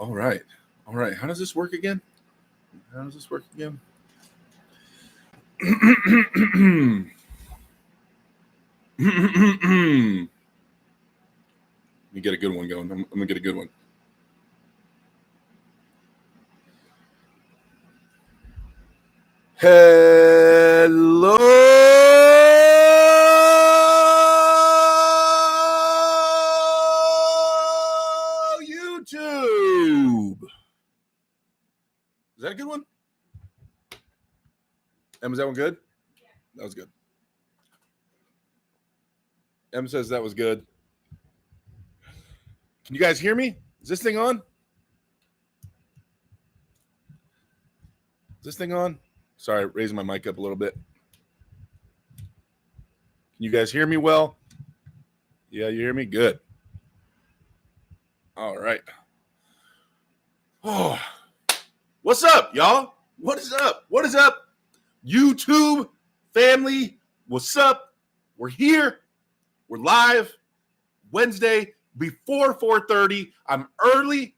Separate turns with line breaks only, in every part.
All right. How does this work again? Let me get a good one going. I'm gonna get a good one. Hello, YouTube. Is that a good one? Em, is that one good? That was good. Em says that was good. Can you guys hear me? Is this thing on? Is this thing on? Sorry, raising my mic up a little bit. Can you guys hear me well? Yeah, you hear me? Good. All right. Oh, what's up, y'all? What is up? What is up? YouTube family, what's up? We're here. We're live Wednesday before 4:30. I'm early,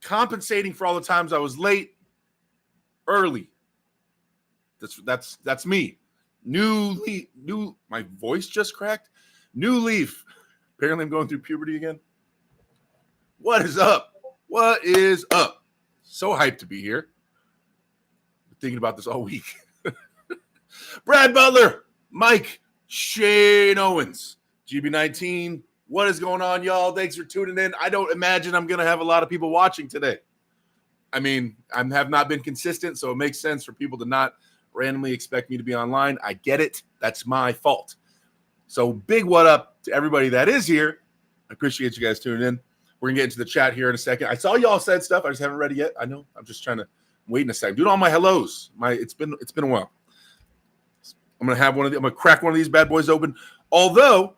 compensating for all the times I was late. Early. That's me. New. My voice just cracked. New leaf. Apparently, I'm going through puberty again. What is up? What is up? So hyped to be here. Been thinking about this all week. Brad Butler, Mike, Shane Owens, GB19. What is going on, y'all? Thanks for tuning in. I don't imagine I'm going to have a lot of people watching today. I mean, I have not been consistent, so it makes sense for people to not randomly expect me to be online. I get it. That's my fault. So big what up to everybody that is here. I appreciate you guys tuning in. We're going to get into the chat here in a second. I saw y'all said stuff. I just haven't read it yet. I know. I'm just trying to wait in a second. Doing all my hellos. It's been a while. I'm going to crack one of these bad boys open. Although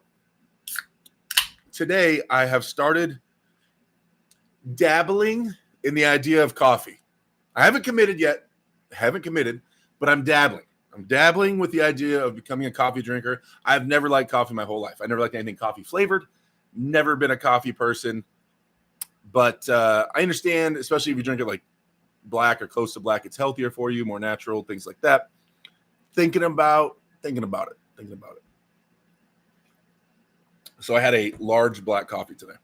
today I have started dabbling in the idea of coffee. I haven't committed yet. But I'm dabbling. I'm dabbling with the idea of becoming a coffee drinker. I've never liked coffee my whole life. I never liked anything coffee flavored. Never been a coffee person. But I understand, especially if you drink it like black or close to black, it's healthier for you, more natural, things like that. Thinking about it. So I had a large black coffee today.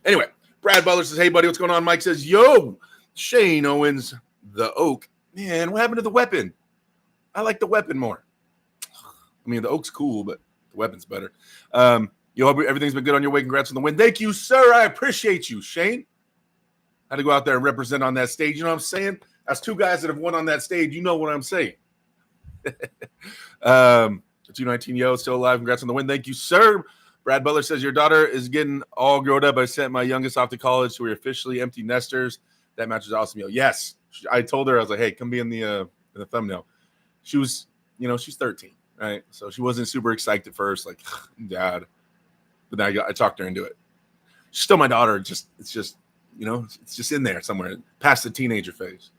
Anyway, Brad Butler says, hey, buddy, what's going on? Mike says, yo, Shane Owens, the Oak. Man, what happened to the weapon? I like the weapon more. I mean, the Oak's cool, but the weapon's better. You hope everything's been good on your way. Congrats on the win. Thank you, sir. I appreciate you, Shane. I had to go out there and represent on that stage. You know what I'm saying? That's two guys that have won on that stage. You know what I'm saying. 219 Yo, still alive. Congrats on the win. Thank you, sir. Brad Butler says, your daughter is getting all grown up. I sent my youngest off to college, so we're officially empty nesters. That match is awesome, yo. Yes. I told her, I was like, hey, come be in the thumbnail. She was, she's 13, right? So she wasn't super excited at first, like, Dad. But then I talked her into it. She's still my daughter. It's just, it's just in there somewhere, past the teenager phase.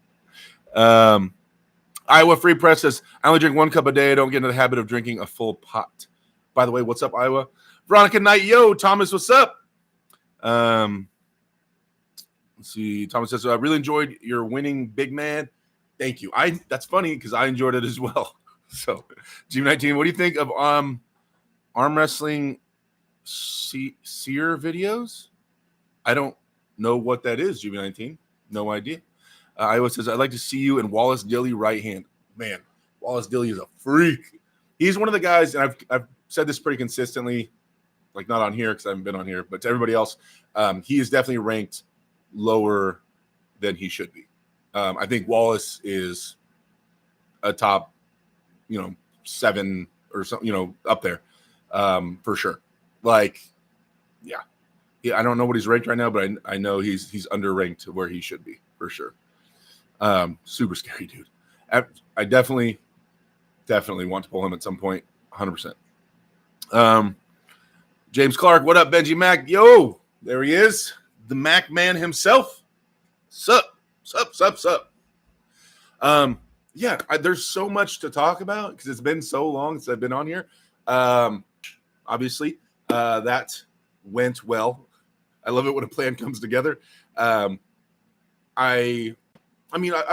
Iowa Free Press says, I only drink 1 cup a day. I don't get into the habit of drinking a full pot. By the way, what's up, Iowa? Veronica Knight, yo, Thomas, what's up? Let's see. Thomas says, I really enjoyed your winning, big man. Thank you. That's funny because I enjoyed it as well. So, G19, what do you think of arm wrestling seer videos? I don't know what that is, G19. No idea. Iowa says, I'd like to see you in Wallace Dilly right hand. Man, Wallace Dilly is a freak. He's one of the guys, and I've said this pretty consistently, like not on here because I haven't been on here, but to everybody else, he is definitely ranked lower than he should be. I think Wallace is a top, 7 or something, up there for sure. Like, yeah, I don't know what he's ranked right now, but I know he's underranked to where he should be for sure. Super scary dude. I definitely want to pull him at some point, 100%. James Clark, what up, Benji Mac? Yo, there he is, the Mac man himself. Sup. Yeah, there's so much to talk about because it's been so long since I've been on here. Obviously, that went well. I love it when a plan comes together. I've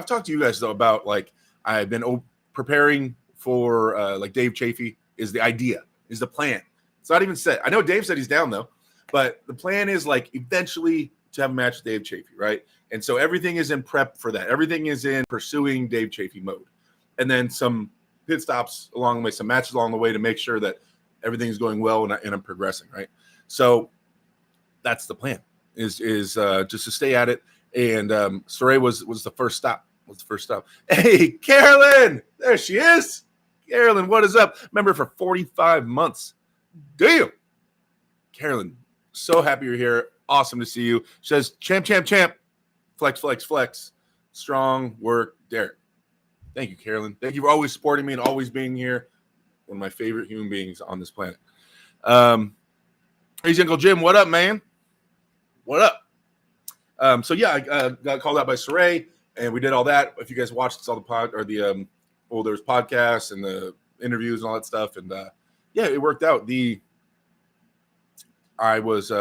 talked to you guys though about like I've been preparing for like Dave Chafee is the idea, is the plan. It's not even set. I know Dave said he's down though, but the plan is like eventually to have a match with Dave Chafee, right? And so everything is in prep for that. Everything is in pursuing Dave Chafee mode, and then some pit stops along the way, some matches along the way to make sure that everything's going well and I'm progressing, right? So that's the plan. Is just to stay at it. And Saray was the first stop. Hey, Carolyn, there she is. Carolyn, what is up? Remember for 45 months. Damn. Carolyn, so happy you're here. Awesome to see you. She says, champ. Flex, flex, flex. Strong work, Derek. Thank you, Carolyn. Thank you for always supporting me and always being here. One of my favorite human beings on this planet. Hey, Uncle Jim, what up, man? What up? So yeah, I got called out by Saray, and we did all that. If you guys watched, it's all the there's podcasts and the interviews and all that stuff, and yeah, it worked out. I was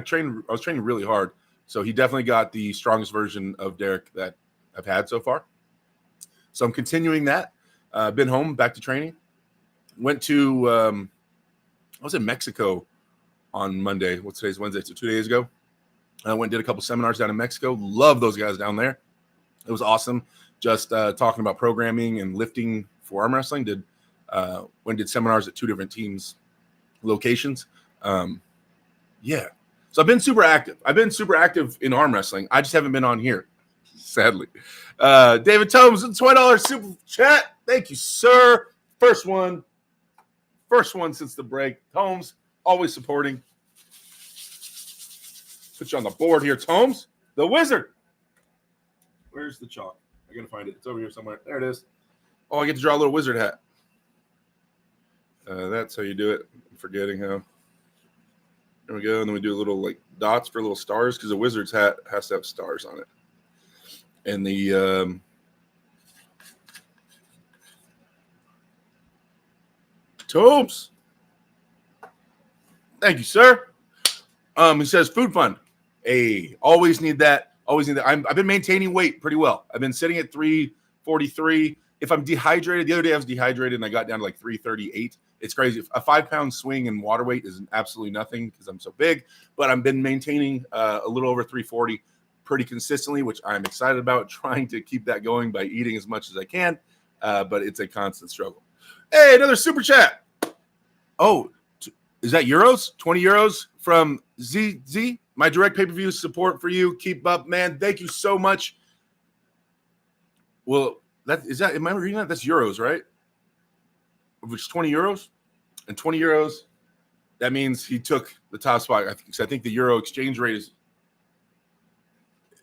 training really hard, so he definitely got the strongest version of Derek that I've had so far. So I'm continuing that. Been home, back to training. Went to I was in Mexico on Monday. What's today's Wednesday? So 2 days ago. I went and did a couple seminars down in Mexico. Love those guys down there. It was awesome. Just talking about programming and lifting for arm wrestling. Went and did seminars at 2 different teams' locations. Yeah. So I've been super active. I've been super active in arm wrestling. I just haven't been on here, sadly. David Tomes, $20 super chat. Thank you, sir. First one since the break. Tomes, always supporting. Put you on the board here, Tomes. The Wizard. Where's the chalk? I gotta find it. It's over here somewhere. There it is. Oh, I get to draw a little wizard hat. That's how you do it. I'm forgetting how. There we go. And then we do a little like dots for little stars because a wizard's hat has to have stars on it. And the Tomes. Thank you, sir. He says food fund. Hey, always need that. Always need that. I've been maintaining weight pretty well. I've been sitting at 343. If I'm dehydrated, the other day I was dehydrated and I got down to like 338. It's crazy. A 5-pound swing in water weight is absolutely nothing because I'm so big. But I've been maintaining a little over 340 pretty consistently, which I'm excited about. Trying to keep that going by eating as much as I can. But it's a constant struggle. Hey, another super chat. Oh, is that euros? 20 euros from ZZ. My direct pay-per-view support for you. Keep up, man. Thank you so much. Well, am I reading that? That's euros, right? Which is 20 euros. And 20 euros, that means he took the top spot. I think the euro exchange rate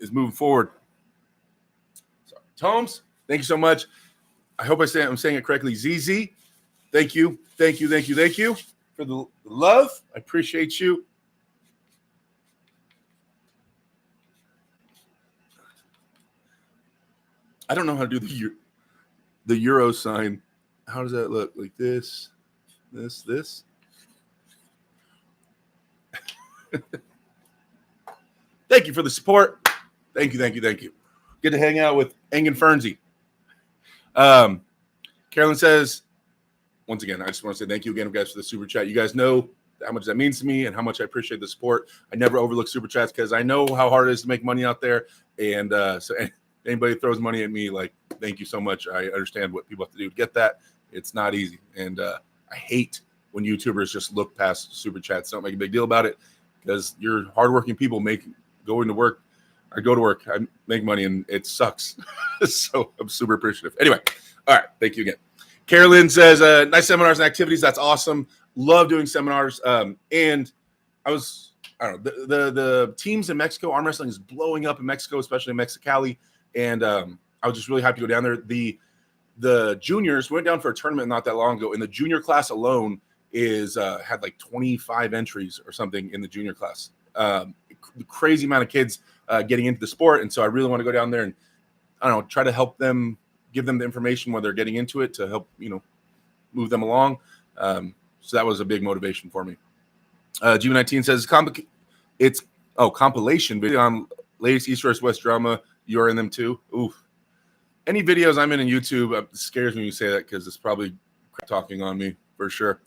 is moving forward. So, Tomes, thank you so much. I hope I'm saying it correctly. ZZ, thank you for the love. I appreciate you. I don't know how to do the euro sign. How does that look? Like this. Thank you for the support. Thank you. Good to hang out with Eng and Fernsey. Carolyn says, once again, I just want to say thank you again, guys, for the super chat. You guys know how much that means to me and how much I appreciate the support. I never overlook super chats because I know how hard it is to make money out there. And so anybody throws money at me, like, thank you so much. I understand what people have to do to get that. It's not easy. And I hate when YouTubers just look past super chats, don't make a big deal about it, because you're hardworking people go to work, I make money, and it sucks. So I'm super appreciative. Anyway, all right, thank you again. Carolyn says, nice seminars and activities. That's awesome. Love doing seminars. And I don't know, the teams in Mexico, arm wrestling is blowing up in Mexico, especially in Mexicali. And I was just really happy to go down there. The juniors went down for a tournament not that long ago, and the junior class alone had like 25 entries or something in the junior class. Crazy amount of kids getting into the sport, and so I really want to go down there and try to help them, give them the information when they're getting into it to help move them along. So that was a big motivation for me. G19 says it's compilation video on latest East vs. West drama. You're in them too. Oof. Any videos I'm in YouTube, it scares me when you say that because it's probably talking on me for sure.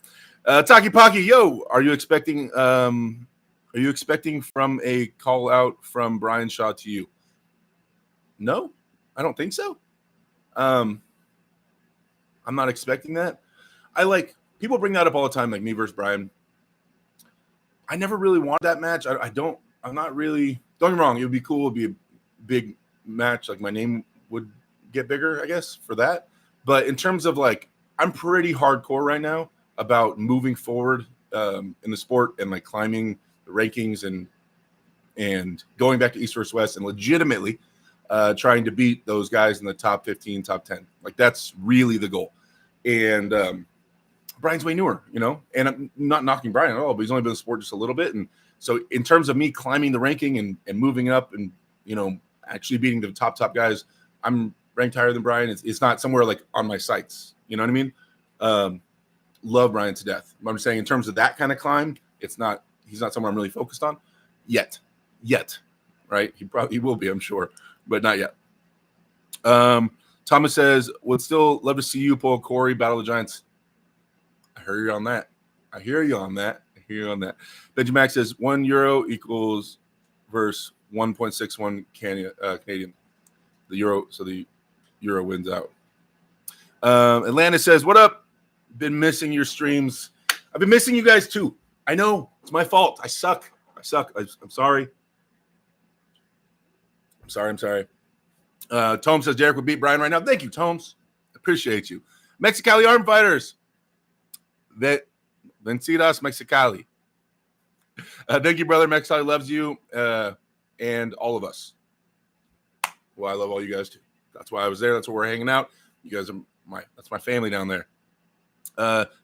Taki Paki, yo, are you expecting from a call out from Brian Shaw to you? No, I don't think so. I'm not expecting that. People bring that up all the time, like me versus Brian. I never really wanted that match. I'm not really. Don't get me wrong. It would be cool. It would be a big match. Like my name would get bigger, I guess, for that. But in terms of like, I'm pretty hardcore right now about moving forward in the sport and like climbing the rankings and going back to East versus West and legitimately trying to beat those guys in the top 15, top 10. Like that's really the goal. And Brian's way newer, and I'm not knocking Brian at all, but he's only been in the sport just a little bit. And so in terms of me climbing the ranking and moving up and, actually beating the top guys, I'm ranked higher than Brian. It's not somewhere like on my sights. You know what I mean? Love Brian to death. But I'm saying in terms of that kind of climb, he's not somewhere I'm really focused on yet, right? He will be, I'm sure, but not yet. Thomas says, would still love to see you pull Corey Battle of the Giants. I hear you on that. Benji Max says €1 equals verse 1.61 Canadian. The euro, so the euro wins out. Atlanta says, what up? Been missing your streams. I've been missing you guys too. I know it's my fault. I suck. I'm sorry. I'm sorry. Tomes says Derek would beat Brian right now. Thank you, Tomes. Appreciate you. Mexicali Arm Fighters. Vencidas Mexicali. Thank you, brother. Mexicali loves you and all of us. Well, I love all you guys too. That's why I was there. That's where we're hanging out. You guys are that's my family down there.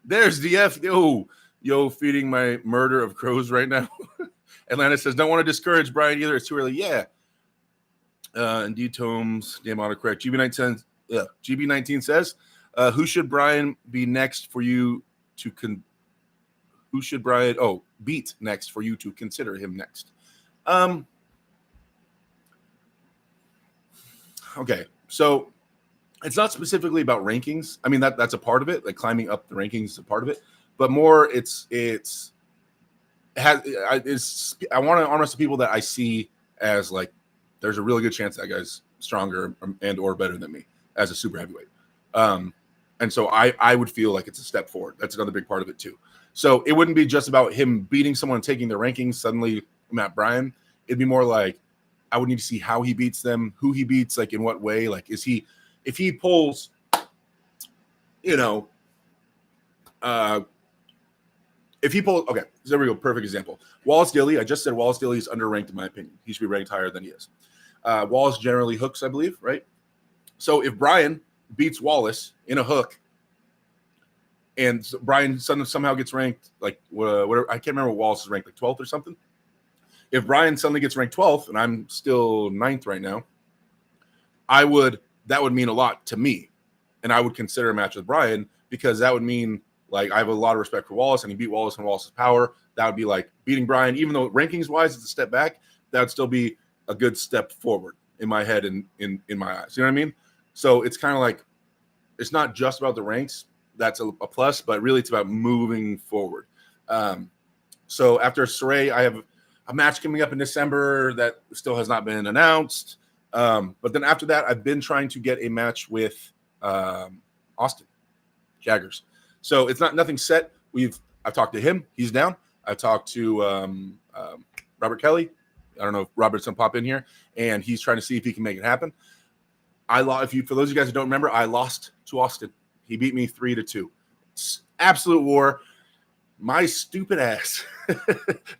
There's DF. Yo, feeding my murder of crows right now. Atlanta says, don't want to discourage Brian either. It's too early. Yeah. Indeed, Tomes, damn autocorrect. GB19 says, who should Brian be next for you to who should Brian beat next for you to consider him next? Okay, so it's not specifically about rankings. I mean, that's a part of it. Like climbing up the rankings is a part of it, but more I want to arm wrestle people that I see as like there's a really good chance that guy's stronger and or better than me as a super heavyweight. And so I would feel like it's a step forward. That's another big part of it too. So it wouldn't be just about him beating someone and taking their rankings. Suddenly, Matt Bryan. It'd be more like I would need to see how he beats them, who he beats, like in what way. Like if he pulls, okay, so there we go. Perfect example. Wallace Dilly. I just said Wallace Dilly is underranked in my opinion. He should be ranked higher than he is. Wallace generally hooks, I believe, right? So if Brian beats Wallace in a hook, and Brian somehow gets ranked like whatever, I can't remember what Wallace is ranked, like 12th or something. If Brian suddenly gets ranked 12th and I'm still 9th right now, that would mean a lot to me, and I would consider a match with Brian because that would mean like I have a lot of respect for Wallace and he beat Wallace and Wallace's power. That would be like beating Brian, even though rankings wise it's a step back. That would still be a good step forward in my head and in my eyes. You know what I mean? So it's kind of like it's not just about the ranks. That's a plus, but really it's about moving forward. So after Saray, I have a match coming up in December that still has not been announced. But then after that, I've been trying to get a match with Austin Jaggers. So it's nothing set. I've talked to him. He's down. I've talked to Robert Kelly. I don't know if Robert's going to pop in here. And he's trying to see if he can make it happen. For those of you guys who don't remember, I lost to Austin. He beat me 3-2. Absolute war. My stupid ass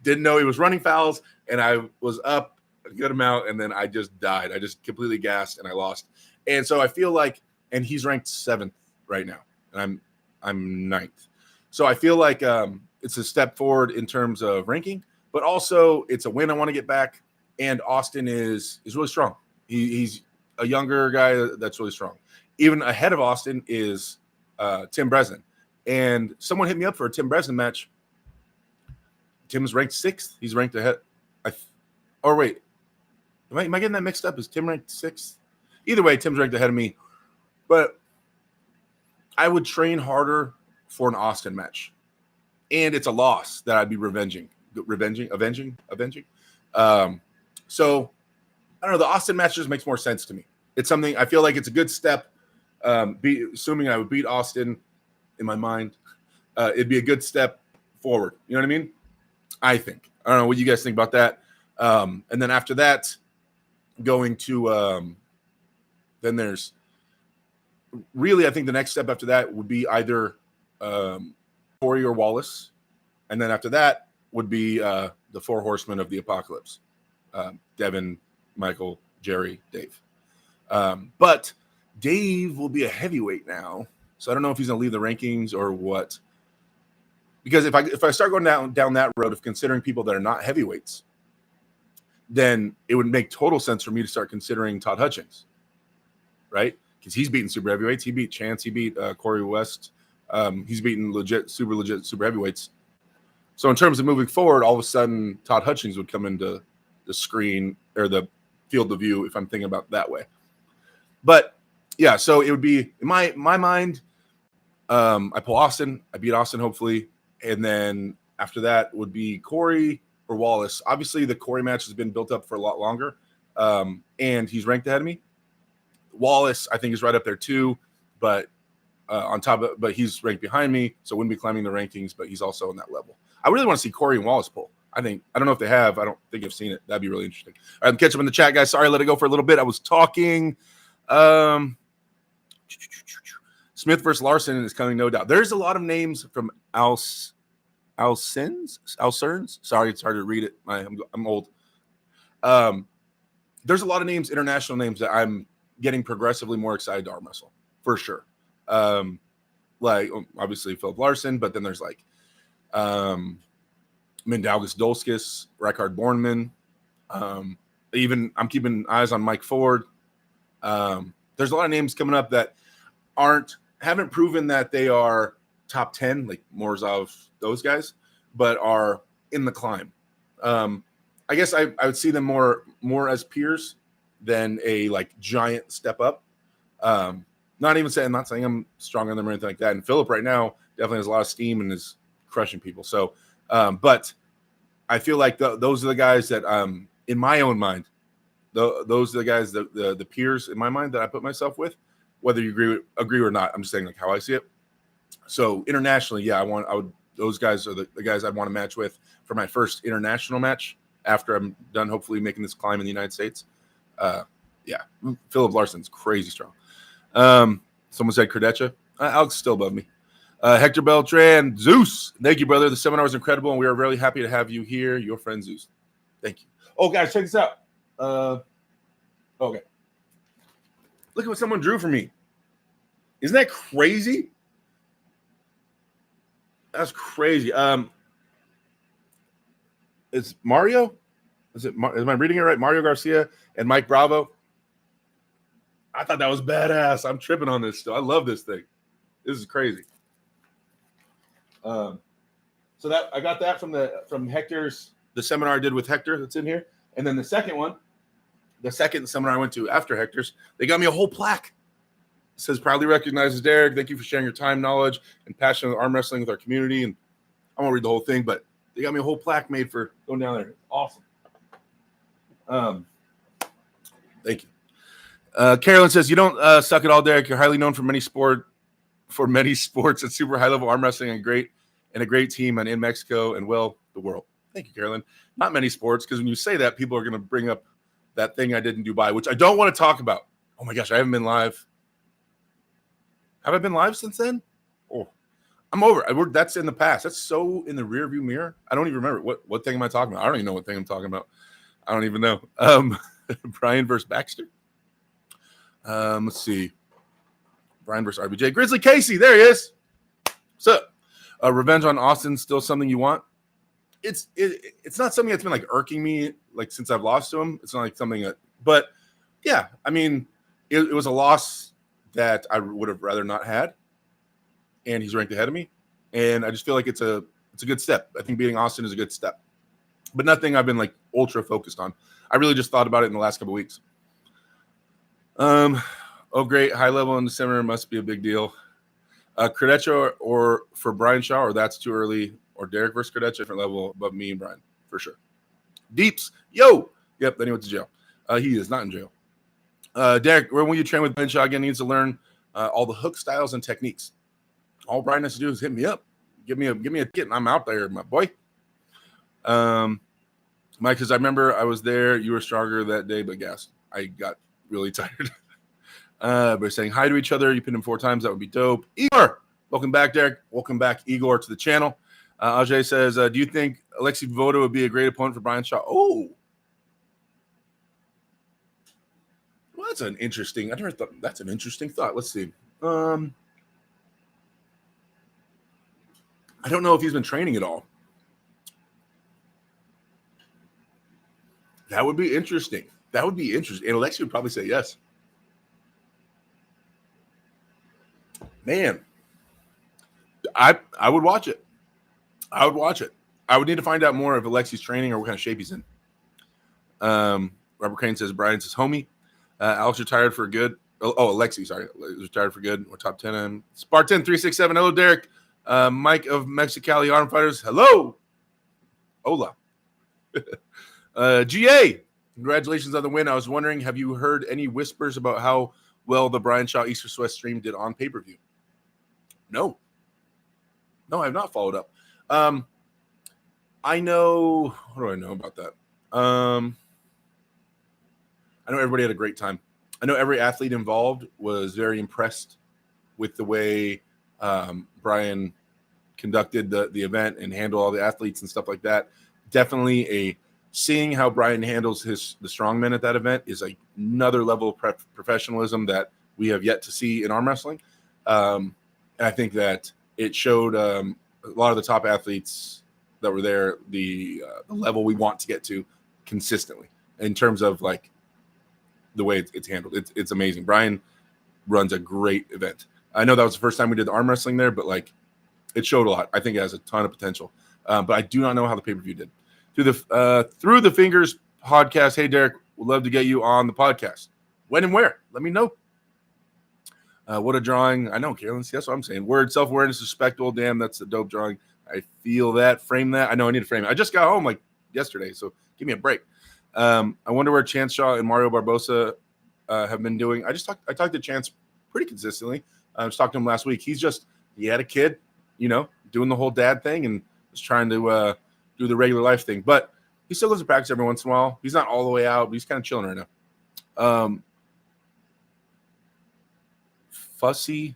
didn't know he was running fouls, and I was up a good amount, and then I just died. I just completely gassed, and I lost. And so I feel like, and he's ranked 7th right now, and I'm 9th. So I feel like it's a step forward in terms of ranking, but also it's a win I want to get back. And Austin is really strong. He's a younger guy that's really strong. Even ahead of Austin is Tim Bresnan. And someone hit me up for a Tim Bresnan match. Tim's ranked 6th. He's ranked ahead. Or wait, am I getting that mixed up? Is Tim ranked 6th? Either way, Tim's ranked ahead of me. But I would train harder for an Austin match. And it's a loss that I'd be avenging. So I don't know. The Austin match just makes more sense to me. It's something I feel like it's a good step. Assuming I would beat Austin in my mind, it'd be a good step forward. You know what I mean? I think. I don't know what you guys think about that. And then after that, going to then there's really, I think the next step after that would be either Corey or Wallace. And then after that would be the 4 horsemen of the apocalypse. Devin, Michael, Jerry, Dave. But Dave will be a heavyweight now. So I don't know if he's going to leave the rankings or what. Because if I start going down that road of considering people that are not heavyweights, then it would make total sense for me to start considering Todd Hutchings, right? Because he's beaten super heavyweights. He beat Chance. He beat Corey West. He's beaten legit super heavyweights. So in terms of moving forward, all of a sudden Todd Hutchings would come into the screen or the field of view if I'm thinking about it that way. But yeah, so it would be in my mind. I pull Austin. I beat Austin hopefully, and then after that would be Corey or Wallace. Obviously, the Corey match has been built up for a lot longer, and he's ranked ahead of me. Wallace, I think, is right up there too, but but he's ranked behind me, so wouldn't be climbing the rankings. But he's also on that level. I really want to see Corey and Wallace pull. I don't know if they have. I don't think I've seen it. That'd be really interesting. All right, catch up in the chat, guys. Sorry, I let it go for a little bit. I was talking. Smith versus Larson is coming, no doubt. There's a lot of names from Alcerns. Sorry, it's hard to read it. I'm old. There's a lot of names, international names, that I'm getting progressively more excited to arm wrestle, for sure. Like obviously Philip Larson, but then there's like Mindaugas Dolskis, Rykard Bornman. Even I'm keeping eyes on Mike Ford. There's a lot of names coming up that haven't proven that they are top 10, like Morzov, those guys, but are in the climb. I guess I would see them more as peers than a like giant step up. Not saying I'm stronger than them or anything like that. And Philip right now definitely has a lot of steam and is crushing people. So, but I feel like those are the guys that, in my own mind, those are the guys, the peers in my mind that I put myself with, whether you agree or not. I'm just saying like how I see it. So internationally, yeah, those guys are the guys I'd want to match with for my first international match after I'm done, hopefully making this climb in the United States. Yeah, Philip Larson's crazy strong. Someone said Kardeccia. Alex is still above me. Hector Beltran, Zeus. Thank you, brother. The seminar was incredible, and we are really happy to have you here. Your friend Zeus. Thank you. Oh, guys, check this out. Okay. Look at what someone drew for me. Isn't that crazy? That's crazy. It's Mario. Am I reading it right? Mario Garcia and Mike Bravo. I thought that was badass. I'm tripping on this still. I love this thing. This is crazy. So that I got that from Hector's, the seminar I did with Hector that's in here. And then the second seminar I went to after Hector's, they got me a whole plaque. It says, proudly recognizes Derek. Thank you for sharing your time, knowledge, and passion of arm wrestling with our community. And I won't read the whole thing, but they got me a whole plaque made for going down there. Awesome. Thank you. Carolyn says, you don't suck at all, Derek. You're highly known for many sports at super high level arm wrestling and a great team in Mexico and the world. Thank you, Carolyn. Not many sports, because when you say that, people are going to bring up that thing I did in Dubai, which I don't want to talk about. Oh my gosh, I haven't been live. Have I been live since then? Oh, I'm over. That's in the past. That's so in the rearview mirror. I don't even remember what thing am I talking about. I don't even know what thing I'm talking about. I don't even know. Brian versus Baxter. Let's see. Brian versus RBJ. Grizzly Casey. There he is. What's up? Revenge on Austin still something you want? It's not something that's been like irking me like since I've lost to him. It's not like something that, but yeah, I mean, it was a loss that I would have rather not had, and he's ranked ahead of me, and I just feel like it's a good step. I think beating Austin is a good step. but nothing I've been like ultra focused on. I really just thought about it in the last couple weeks. Oh, great. High level in December must be a big deal. Krejci or for Brian Shaw, or that's too early, or Derek versus Krejci, different level above me and Brian, for sure. Deeps, yo. Yep, then he went to jail. He is not in jail. Derek, when will you train with Brian Shaw again? Needs to learn all the hook styles and techniques. All Brian has to do is hit me up. Give me a ticket, and I'm out there, my boy. Mike says, I remember I was there. You were stronger that day, but gassed. I got really tired. But saying hi to each other. You pinned him 4 times. That would be dope. Igor, welcome back, Derek. Welcome back, Igor, to the channel. Ajay says, do you think Alexei Voda would be a great opponent for Brian Shaw? Oh, well, that's an interesting. I never thought that's an interesting thought. Let's see. I don't know if he's been training at all. That would be interesting. And Alexi would probably say yes. Man, I would watch it. I would need to find out more if Alexi's training or what kind of shape he's in. Robert Crane says, Brian says, homie. Alex retired for good. Alexi, sorry. Retired for good. We're top 10. Spartan 367. Hello, Derek. Mike of Mexicali Arm Fighters. Hello. Hola. GA. Congratulations on the win. I was wondering, have you heard any whispers about how well the Brian Shaw East or West stream did on pay-per-view? No, I have not followed up. I know. What do I know about that? I know everybody had a great time. I know every athlete involved was very impressed with the way Brian conducted the event and handled all the athletes and stuff like that. Definitely seeing how Brian handles the strongmen at that event is like another level of professionalism that we have yet to see in arm wrestling. And I think that it showed a lot of the top athletes that were there the level we want to get to consistently in terms of like the way it's handled. It's amazing. Brian runs a great event. I know that was the first time we did the arm wrestling there, but like it showed a lot. I think it has a ton of potential. But I do not know how the pay-per-view did. Through the Fingers podcast. Hey, Derek, we'd love to get you on the podcast. When and where? Let me know. What a drawing. I know, Carolyn. That's what I'm saying. Word, self-awareness, respectable. Damn, that's a dope drawing. I feel that. Frame that. I know I need to frame it. I just got home like yesterday, so give me a break. I wonder where Chance Shaw and Mario Barbosa have been doing. I talked to Chance pretty consistently. I was talking to him last week. He had a kid, doing the whole dad thing and was trying to do the regular life thing. But he still goes to practice every once in a while. He's not all the way out, but he's kind of chilling right now. Fussy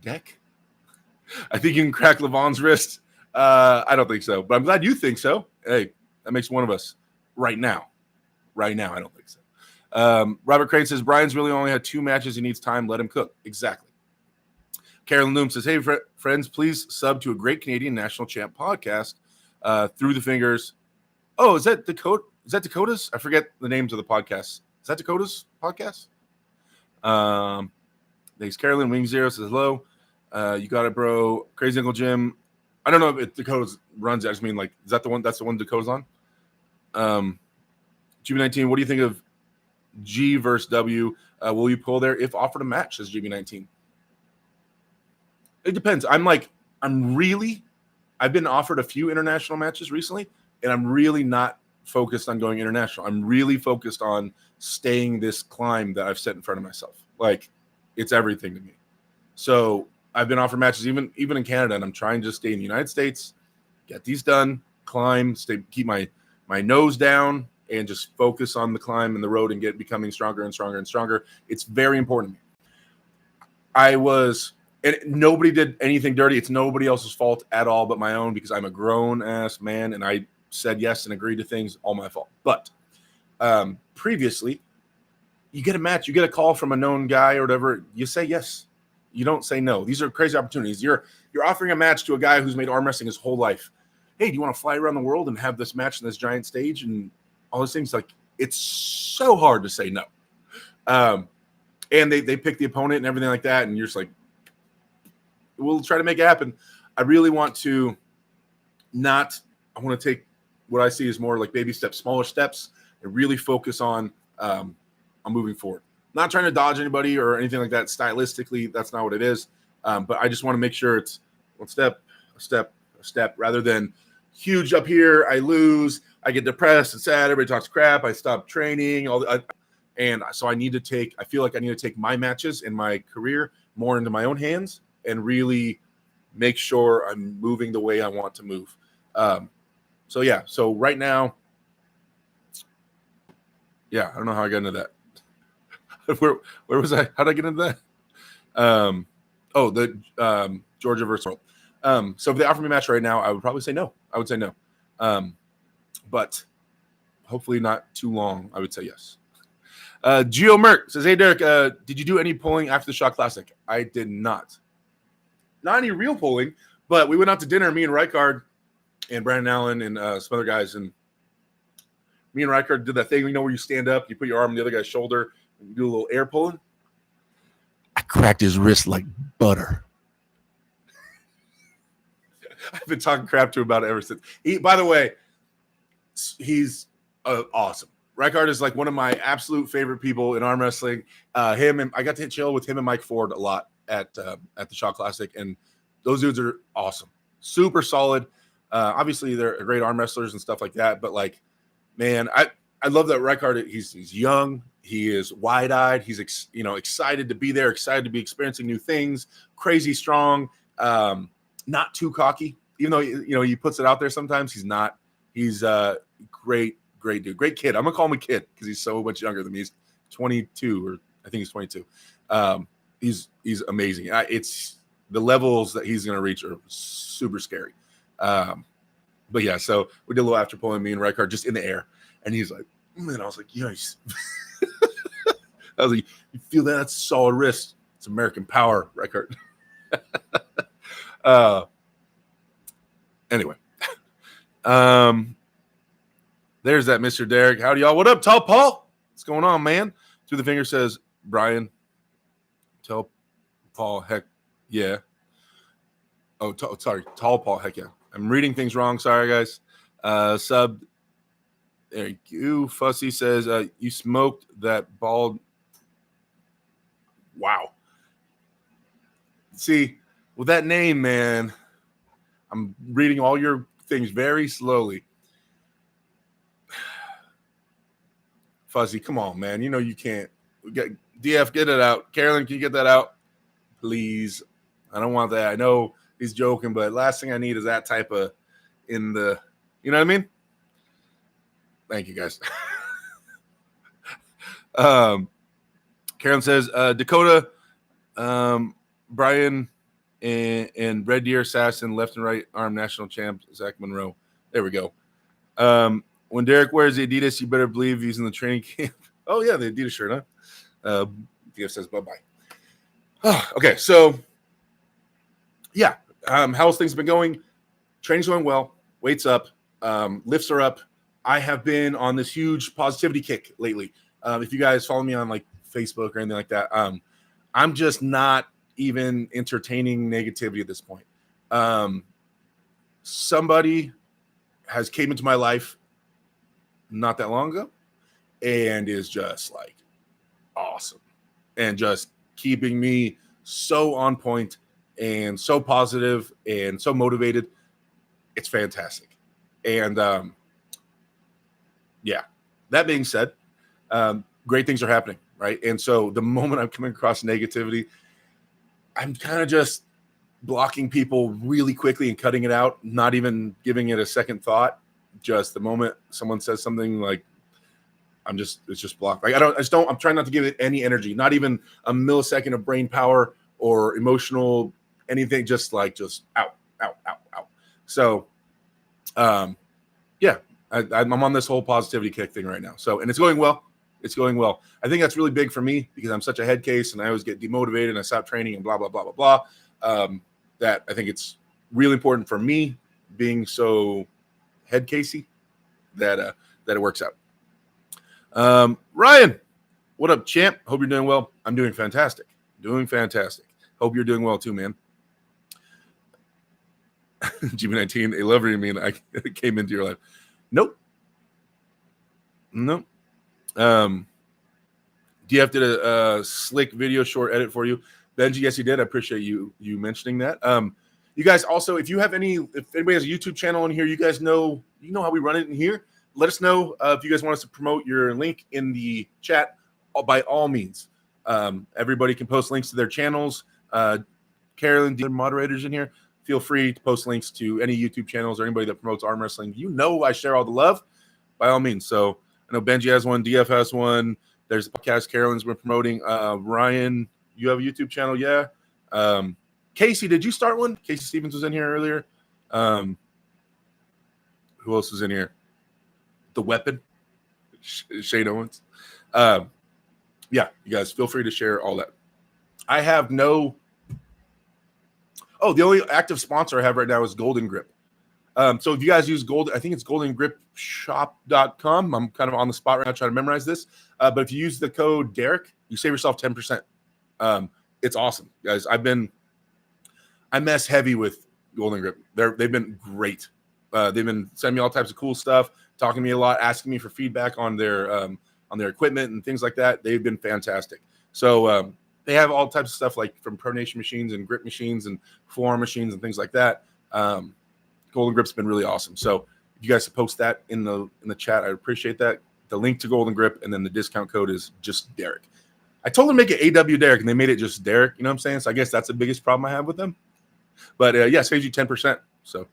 Deck? I think you can crack Levon's wrist. I don't think so, but I'm glad you think so. Hey, that makes one of us right now. I don't think so. Robert Crane says, Brian's really only had 2 matches. He needs time. Let him cook. Exactly. Carolyn Loom says, hey, friends, please sub to a great Canadian national champ podcast. Through the Fingers. Oh, is that Dakota's? I forget the names of the podcasts. Is that Dakota's podcast? Thanks, Carolyn. Wing Zero says hello. You got it, bro. Crazy Uncle Jim. I don't know if Dakota's runs it. I just mean like, is that the one? That's the one Dakota's on. GB19. What do you think of G versus W? Will you pull there if offered a match? Says GB19. It depends. I've been offered a few international matches recently, and I'm really not focused on going international. I'm really focused on staying this climb that I've set in front of myself. Like, it's everything to me. So I've been offered matches even in Canada, and I'm trying to stay in the United States, get these done, climb, keep my nose down, and just focus on the climb and the road and becoming stronger and stronger and stronger. It's very important to me. And nobody did anything dirty. It's nobody else's fault at all but my own, because I'm a grown-ass man, and I said yes and agreed to things, all my fault. But previously, you get a match, you get a call from a known guy or whatever, you say yes. You don't say no. These are crazy opportunities. You're offering a match to a guy who's made arm wrestling his whole life. Hey, do you want to fly around the world and have this match in this giant stage and all those things? Like, it's so hard to say no. And they pick the opponent and everything like that, and you're just like, we'll try to make it happen. I really want to I want to take what I see is more like baby steps, smaller steps, and really focus on moving forward. Not trying to dodge anybody or anything like that. Stylistically, that's not what it is. But I just want to make sure it's one step, a step, a step, rather than huge up here. I lose. I get depressed and sad. Everybody talks crap. I stop training. And so I feel like I need to take my matches in my career more into my own hands and really make sure I'm moving the way I want to move. So right now, I don't know how I got into that. where was I? How did I get into that? The Georgia versus World. So if they offer me a match right now, I would probably say no. I would say no. But hopefully not too long. I would say yes. Geo Merck says, "Hey Derek, did you do any polling after the Shot Classic?" I did not. Not any real polling, but we went out to dinner. Me and Rijkaard and Brandon Allen and some other guys, and me and Rijkaard did that thing. Where you stand up, you put your arm on the other guy's shoulder, and you do a little air pulling. I cracked his wrist like butter. I've been talking crap to him about it ever since. By the way, he's awesome. Rijkaard is like one of my absolute favorite people in arm wrestling. Him and I got to chill with him and Mike Ford a lot at the Shot Classic, and those dudes are awesome, super solid. Obviously, they're great arm wrestlers and stuff like that. But like, man, I love that Rijkaard. He's young. He is wide-eyed. He's excited to be there, excited to be experiencing new things. Crazy strong, not too cocky. Even though he puts it out there sometimes, he's not. He's great dude, great kid. I'm gonna call him a kid because he's so much younger than me. He's 22, or I think he's 22. He's amazing. It's the levels that he's gonna reach are super scary. But yeah, so we did a little after pulling, me and Rijkaard just in the air, and he's like, and I was like, yes. I was like, you feel that? That's a solid wrist. It's American power, Rijkaard. Anyway, there's that Mr. Derek. Howdy, y'all. What up, Tall Paul? What's going on, man? Through the finger says, Brian, tell Paul, heck yeah. Oh, sorry, Tall Paul, heck yeah. I'm reading things wrong. Sorry, guys. Sub, there you. Fussy says, you smoked that bald. Wow. See, with that name, man, I'm reading all your things very slowly. Fuzzy, come on, man. You can't. DF, get it out. Carolyn, can you get that out? Please. I don't want that. I know he's joking, but last thing I need is that type of you know what I mean? Thank you, guys. Carolyn says, Dakota, Brian, and Red Deer Assassin, left and right arm national champ, Zach Monroe. There we go. When Derek wears the Adidas, you better believe he's in the training camp. Oh, yeah, the Adidas shirt, huh? DF says bye-bye. Okay, so, yeah. How's things been going? Training's going well. Weights up. Lifts are up. I have been on this huge positivity kick lately. If you guys follow me on, like, Facebook or anything like that, I'm just not even entertaining negativity at this point. Somebody has came into my life not that long ago and is just like awesome and just keeping me so on point and so positive and so motivated. It's fantastic. And yeah, that being said, great things are happening, right? And so the moment I'm coming across negativity, I'm kind of just blocking people really quickly and cutting it out, not even giving it a second thought. Just the moment someone says something, like, it's just blocked. Like I'm trying not to give it any energy, not even a millisecond of brain power or emotional anything, just out. So, yeah, I'm on this whole positivity kick thing right now. So, and it's going well. It's going well. I think that's really big for me because I'm such a head case and I always get demotivated and I stop training and blah, blah, blah, blah, blah. That I think it's really important for me being so head casey that it works out. Ryan, what up, champ? Hope you're doing well. I'm doing fantastic. Hope you're doing well too, man. GB19, a lover you mean I came into your life. Nope. Nope. DF did a slick video short edit for you. Benji, yes, he did. I appreciate you mentioning that. You guys also, if anybody has a YouTube channel in here, you guys know how we run it in here. Let us know if you guys want us to promote your link in the chat. By all means, everybody can post links to their channels. Carolyn, the moderators in here, feel free to post links to any YouTube channels or anybody that promotes arm wrestling. I share all the love, by all means. So I know Benji has one, DF has one. There's a podcast Carolyn's been promoting. Ryan, you have a YouTube channel, yeah. Casey, did you start one? Casey Stevens was in here earlier. Who else was in here? The Weapon, Shane Owens. Yeah, you guys feel free to share all that. I have no. Oh, the only active sponsor I have right now is Golden Grip. So if you guys use I think it's goldengripshop.com. I'm kind of on the spot right now trying to memorize this. But if you use the code Derek, you save yourself 10%. It's awesome, guys. I mess heavy with Golden Grip. They've been great. They've been sending me all types of cool stuff, talking to me a lot, asking me for feedback on their equipment and things like that. They've been fantastic. So they have all types of stuff like from pronation machines and grip machines and forearm machines and things like that. Golden Grip's been really awesome. So if you guys post that in the chat, I'd appreciate that. The link to Golden Grip and then the discount code is just Derek. I told them to make it AW Derek and they made it just Derek. You know what I'm saying? So I guess that's the biggest problem I have with them. But yeah, saves you 10%. So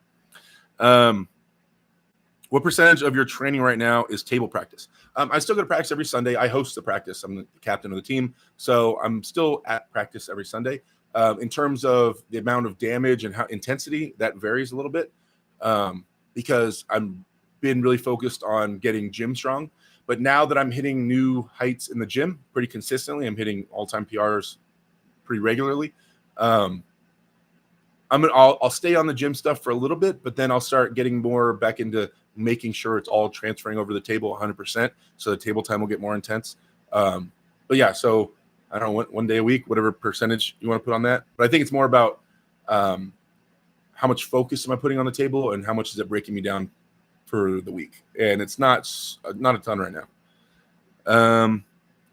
what percentage of your training right now is table practice? I still go to practice every Sunday. I host the practice. I'm the captain of the team. So I'm still at practice every Sunday. In terms of the amount of damage and how intensity, that varies a little bit because I've been really focused on getting gym strong. But now that I'm hitting new heights in the gym pretty consistently, I'm hitting all-time PRs pretty regularly. I'll stay on the gym stuff for a little bit, but then I'll start getting more back into making sure it's all transferring over the table 100%. So the table time will get more intense. But yeah, so I don't know, one day a week, whatever percentage you want to put on that. But I think it's more about how much focus am I putting on the table and how much is it breaking me down for the week. And it's not a ton right now.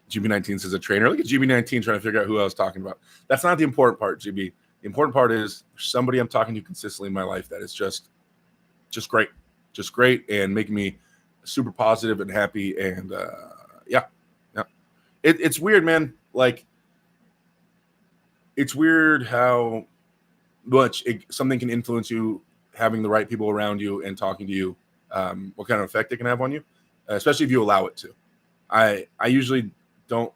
GB19 says a trainer. Look at GB19 trying to figure out who I was talking about. That's not the important part, GB. The important part is somebody I'm talking to consistently in my life that is just great. Just great and making me super positive and happy. And yeah. It's weird, man. Like, it's weird how much something can influence you, having the right people around you and talking to you, what kind of effect it can have on you, especially if you allow it to. I usually don't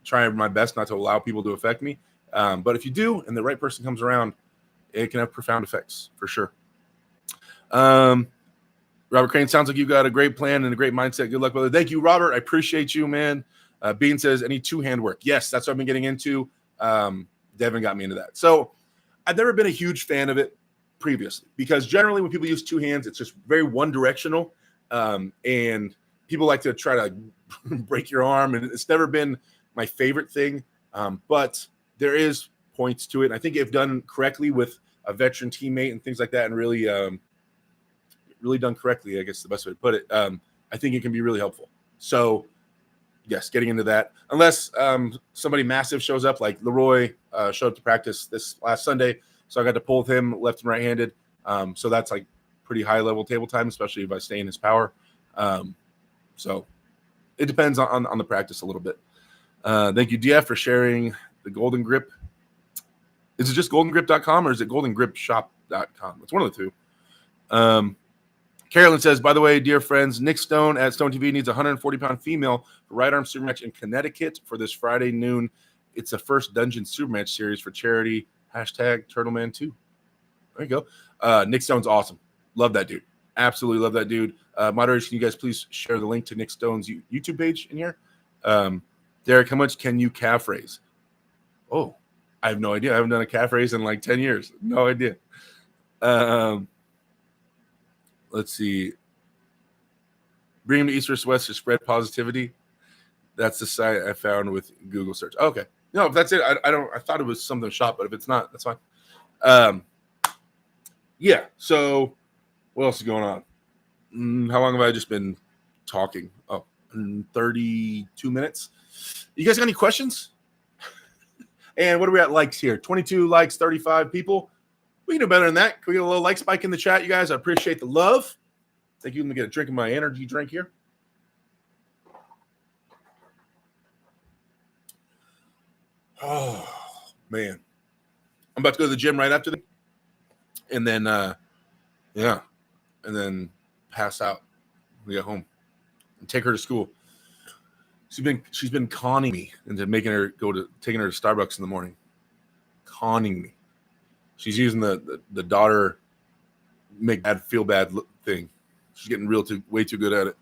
try my best not to allow people to affect me. But if you do, and the right person comes around, it can have profound effects for sure. Robert Crane, sounds like you got a great plan and a great mindset. Good luck, brother. Thank you, Robert. I appreciate you, man. Bean says, any two-hand work? Yes, that's what I've been getting into. Devin got me into that. So I've never been a huge fan of it previously because generally when people use two hands, it's just very one-directional. And people like to try to break your arm, and it's never been my favorite thing. But there is points to it. And I think if done correctly with a veteran teammate and things like that, and really done correctly, I guess the best way to put it, I think it can be really helpful. So yes, getting into that, unless somebody massive shows up, like Leroy showed up to practice this last Sunday. So I got to pull with him left and right-handed. So that's like pretty high level table time, especially if I stay in his power. So it depends on the practice a little bit. Thank you, DF, for sharing the Golden Grip. Is it just goldengrip.com or is it goldengripshop.com? It's one of the two. Carolyn says, by the way, dear friends, Nick Stone at Stone TV needs a 140-pound female for right arm super match in Connecticut for this Friday noon. It's the first Dungeon super match series for charity. Hashtag Turtleman2. There you go. Nick Stone's awesome. Love that dude. Absolutely love that dude. Moderators, can you guys please share the link to Nick Stone's YouTube page in here? Derek, how much can you calf raise? Oh, I have no idea. I haven't done a calf raise in like 10 years. No idea. Let's see. Bring him to East vs. West to spread positivity. That's the site I found with Google search. Okay. No, if that's it. I thought it was something shop, but if it's not, that's fine. Yeah. So what else is going on? How long have I just been talking? 32 minutes. You guys got any questions? And what are we at likes here? 22 likes, 35 people. We can do better than that. Can we get a little like spike in the chat, you guys? I appreciate the love. Thank you. Let me get a drink of my energy drink here. Oh, man. I'm about to go to the gym right after this. And then, and then pass out when we get home and take her to school. She's been conning me into taking her to Starbucks in the morning. Conning me. She's using the daughter make dad feel bad thing. She's getting way too good at it.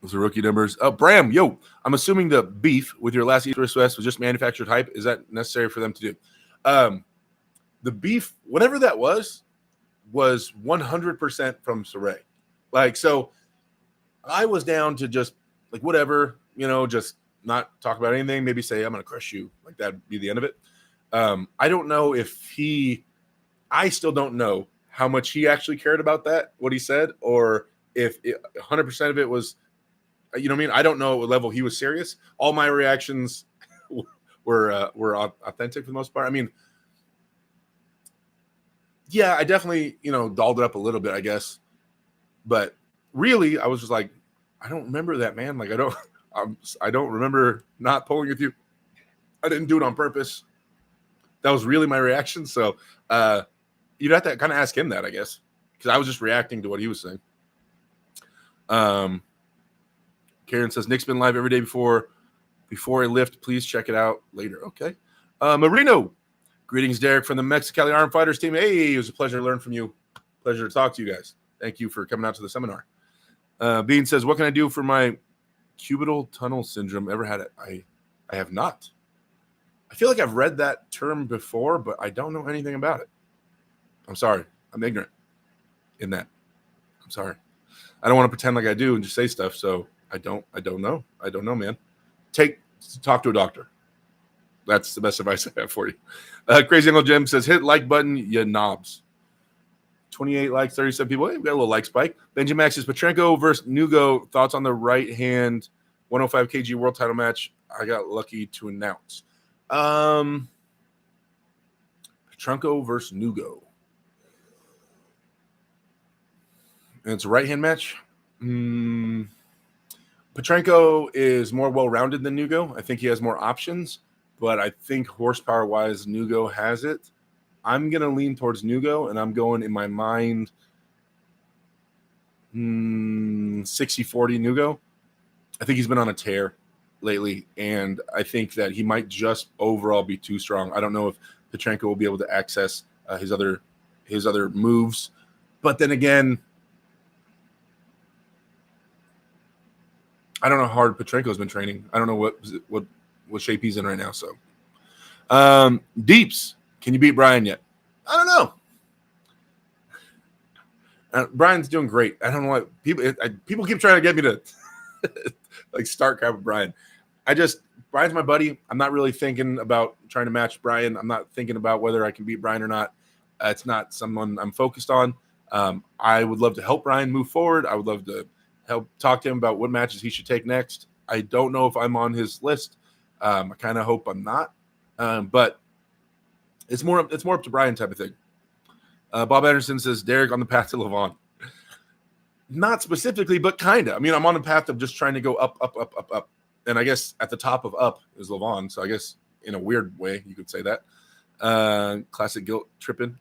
Those are rookie numbers. Bram, yo, I'm assuming the beef with your last East vs. West was just manufactured hype. Is that necessary for them to do? The beef, whatever that was 100% from Saray. Like, so I was down to just like whatever, just not talk about anything. Maybe say I'm gonna crush you. Like that'd be the end of it. I don't know I still don't know how much he actually cared about that, what he said, or if 100% of it was, you know what I mean? I don't know what level he was serious. All my reactions were authentic for the most part. I mean, yeah, I definitely, dolled it up a little bit, I guess. But really, I was just like, I don't remember that, man. Like, I don't remember not pulling with you. I didn't do it on purpose. That was really my reaction. So you'd have to kind of ask him that, I guess, because I was just reacting to what he was saying. Karen says, Nick's been live every day before I lift. Please check it out later. Okay. Marino, greetings, Derek, from the Mexicali Armed Fighters team. Hey, it was a pleasure to learn from you. Pleasure to talk to you guys. Thank you for coming out to the seminar. Bean says, what can I do for my cubital tunnel syndrome? Ever had it? I have not. I feel like I've read that term before, but I don't know anything about it. I'm sorry. I'm ignorant in that. I'm sorry. I don't want to pretend like I do and just say stuff. So I don't know. I don't know, man. Talk to a doctor. That's the best advice I have for you. Crazy Uncle Jim says, hit like button, you knobs. 28 likes, 37 people. Hey, we got a little like spike. Benjamin Max says, Petrenko versus Nugo. Thoughts on the right hand 105 kg world title match? I got lucky to announce. Petrenko versus Nugo. And it's a right hand match. Petrenko is more well-rounded than Nugo. I think he has more options, but I think horsepower-wise, Nugo has it. I'm going to lean towards Nugo, and I'm going in my mind 60-40 Nugo. I think he's been on a tear lately, and I think that he might just overall be too strong. I don't know if Petrenko will be able to access his other moves. But then again, I don't know how hard Petrenko's been training. I don't know what shape he's in right now. So, Deeps, can you beat Brian yet? I don't know. Brian's doing great. I don't know why people keep trying to get me to like start crap with Brian. Brian's my buddy. I'm not really thinking about trying to match Brian. I'm not thinking about whether I can beat Brian or not. It's not someone I'm focused on. I would love to help Brian move forward. I would love to help talk to him about what matches he should take next. I don't know if I'm on his list. I kind of hope I'm not. But it's more up to Brian type of thing. Bob Anderson says, Derek on the path to Levon. Not specifically, but kind of. I mean, I'm on the path of just trying to go up, up, up, up, up. And I guess at the top of up is Levon. So I guess in a weird way, you could say that. Classic guilt tripping.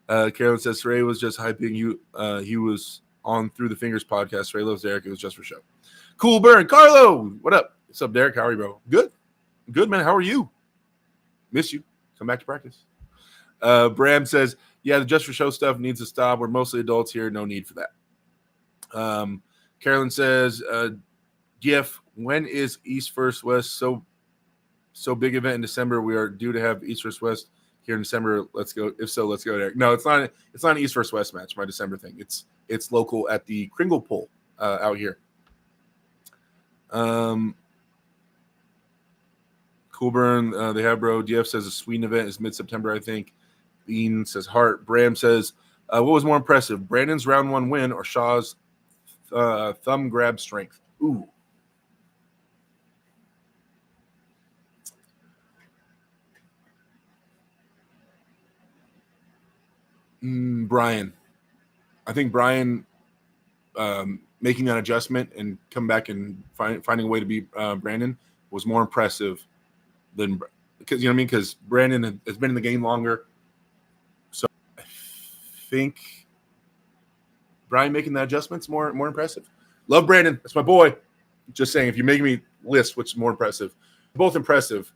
Carolyn says, Ray was just hyping you. He was on Through the Fingers podcast. Ray loves Derek. It was just for show. Cool burn. Carlo, what up? What's up, Derek? How are you, bro? Good, man. How are you? Miss you. Come back to practice. Bram says, yeah, the just for show stuff needs to stop. We're mostly adults here. No need for that. Carolyn says, GIF, when is East vs. West? So big event in December. We are due to have East vs. West here in December. Let's go. If so, let's go there. No, it's not an East vs. West match, my December thing. It's local at the Kringle Pool out here. Coolburn, they have bro. DF says the Sweden event is mid-September, I think. Bean says Hart. Bram says, what was more impressive, Brandon's round 1 win or Shaw's thumb grab strength? Ooh. Brian. I think Brian making that adjustment and come back and finding a way to beat Brandon was more impressive than, because you know what I mean? Because Brandon has been in the game longer. So I think Brian making that adjustment's more impressive. Love Brandon. That's my boy. Just saying, if you're making me list which is more impressive, both impressive.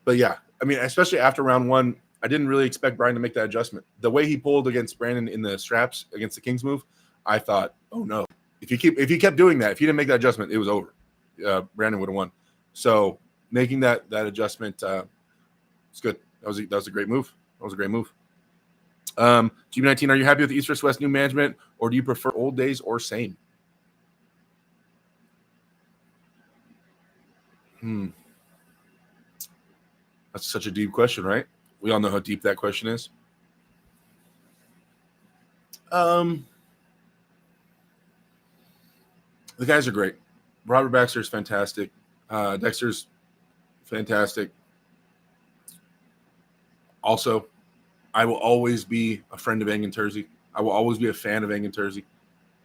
But yeah, I mean, especially after round 1, I didn't really expect Brian to make that adjustment. The way he pulled against Brandon in the straps against the Kings move, I thought, oh no. If he kept doing that, if he didn't make that adjustment, it was over. Brandon would have won. So making that adjustment, it's good. That was a great move. That was a great move. Team 19, are you happy with the East vs. West new management, or do you prefer old days or same? That's such a deep question, right? We all know how deep that question is. The guys are great. Robert Baxter's fantastic. Dexter's fantastic. Also, I will always be a friend of Engin Terzi. I will always be a fan of Engin Terzi.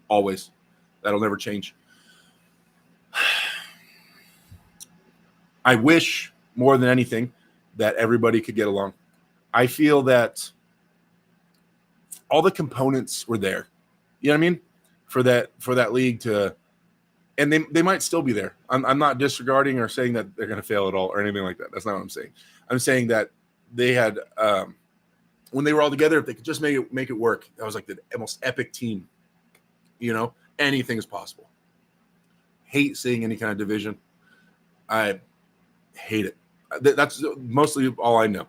Always. That'll never change. I wish more than anything that everybody could get along. I feel that all the components were there. You know what I mean? For that league to, and they might still be there. I'm not disregarding or saying that they're going to fail at all or anything like that. That's not what I'm saying. I'm saying that they had when they were all together, if they could just make it work, that was like the most epic team. You know, anything is possible. Hate seeing any kind of division. I hate it. That's mostly all I know.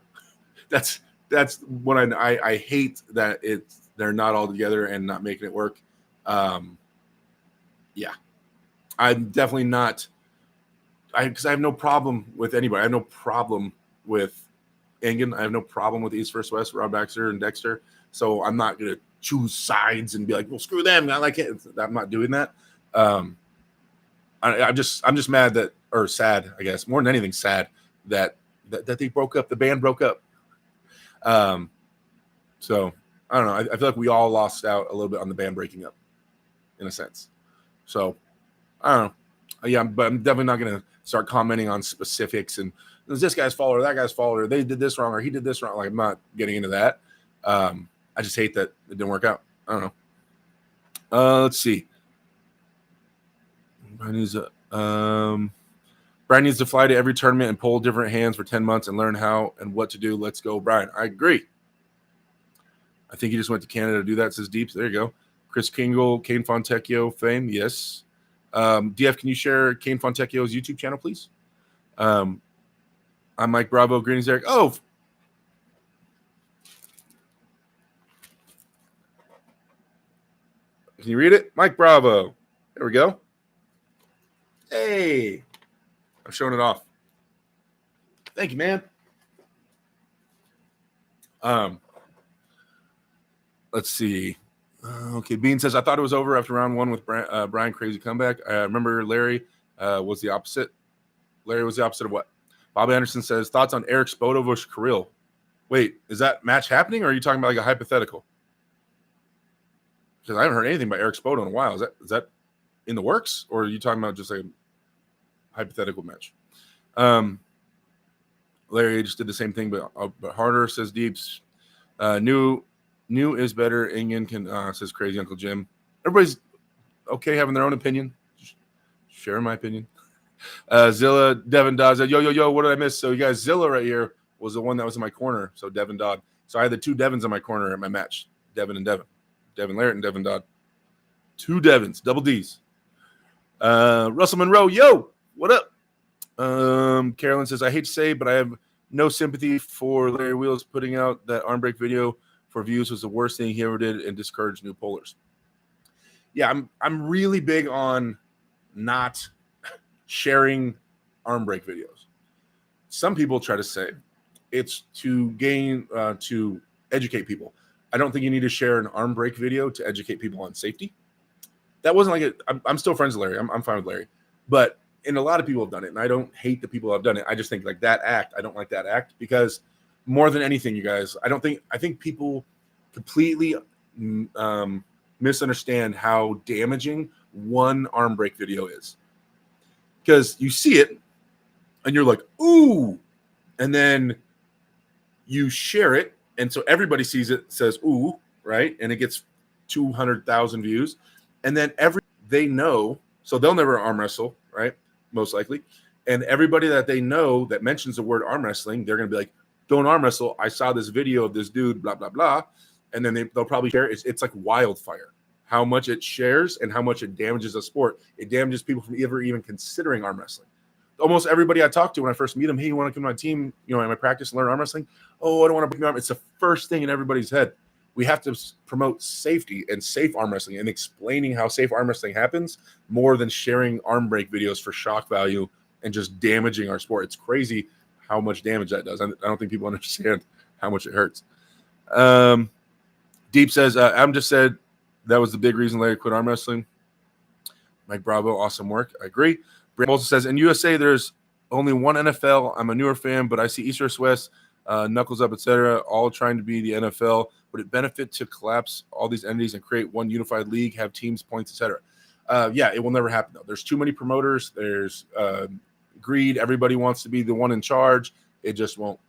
That's what I hate that they're not all together and not making it work. Yeah, I'm definitely not. Because I have no problem with anybody. I have no problem with Engin. I have no problem with East vs. West, Rob Baxter and Dexter. So I'm not gonna choose sides and be like, well, screw them. I like it. I'm not doing that. I'm just mad that, or sad, I guess, more than anything, sad that they broke up. The band broke up. So I don't know. I feel like we all lost out a little bit on the band breaking up, in a sense. So I don't know. Yeah, but I'm definitely not gonna start commenting on specifics and this guy's fault or that guy's fault or they did this wrong or he did this wrong. Like, I'm not getting into that. I just hate that it didn't work out. I don't know. Let's see. Brian needs to fly to every tournament and pull different hands for 10 months and learn how and what to do. Let's go, Brian. I agree. I think he just went to Canada to do that, says Deeps. There you go. Chris Kingle, Kane Fontecchio fame. Yes. DF, can you share Kane Fontecchio's YouTube channel, please? I'm Mike Bravo. Greetings, Eric. Oh, can you read it? Mike Bravo. There we go. Hey, I'm showing it off. Thank you, man. Let's see. Okay, Bean says, I thought it was over after round 1 with Brian. Crazy comeback. I remember Larry was the opposite. Larry was the opposite of what? Bob Anderson says, thoughts on Eric Spoto versus Kirill. Wait, is that match happening or are you talking about like a hypothetical? Because I haven't heard anything about Eric Spoto in a while. Is that in the works or are you talking about just like a hypothetical match? Larry just did the same thing, but harder, says Deeps. New is better. Engin can says Crazy Uncle Jim. Everybody's okay having their own opinion. Just share my opinion. Zilla, Devin Dodd said, yo, what did I miss? So you guys, Zilla right here was the one that was in my corner. So Devin Dodd. So I had the 2 Devins in my corner at my match. Devin and Devin. Devin Larrett and Devin Dodd. 2 Devins, double D's. Russell Monroe, yo, what up? Carolyn says, I hate to say, but I have no sympathy for Larry Wheels. Putting out that arm break video for views was the worst thing he ever did and discouraged new pullers. Yeah, I'm really big on not sharing arm break videos. some people try to say it's to to educate people. I don't think you need to share an arm break video to educate people on safety. That wasn't like it. I'm still friends with Larry. I'm fine with Larry, but a lot of people have done it, and I don't hate the people who have done it. I just think like that act. I don't like that act because more than anything, you guys, I think people completely misunderstand how damaging one arm break video is, because you see it and you're like, ooh, and then you share it, and so everybody sees it, says ooh, right, and it gets 200,000 views, and then they know, so they'll never arm wrestle, right, most likely, and everybody that they know that mentions the word arm wrestling, they're going to be like, don't arm wrestle. I saw this video of this dude, blah blah blah, and then they'll probably share it. It's like wildfire how much it shares and how much it damages a sport. It damages people from ever even considering arm wrestling. Almost everybody I talk to when I first meet them, hey, you want to come to my team, in my practice and learn arm wrestling? Oh, I don't want to break my arm. It's the first thing in everybody's head. We have to promote safety and safe arm wrestling and explaining how safe arm wrestling happens more than sharing arm break videos for shock value and just damaging our sport. It's crazy how much damage that does. I don't think people understand how much it hurts. Deep says, Adam just said that was the big reason Larry quit arm wrestling. Mike Bravo, awesome work. I agree. Brandon also says, in USA, there's only one NFL. I'm a newer fan, but I see East versus West, Knuckles Up, etc., all trying to be the NFL. Would it benefit to collapse all these entities and create one unified league, have teams, points, etc.? Yeah, it will never happen, though. There's too many promoters. There's greed. Everybody wants to be the one in charge. It just won't.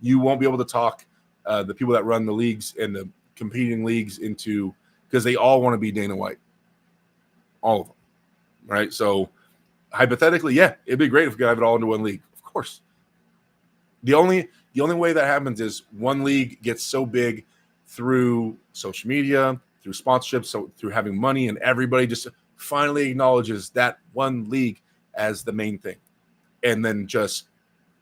You won't be able to talk the people that run the leagues and the competing leagues into, because they all want to be Dana White. All of them, right? So hypothetically, yeah, it'd be great if we could have it all into one league. Of course. The only way that happens is one league gets so big through social media, through sponsorships, so through having money, and everybody just finally acknowledges that one league as the main thing, and then just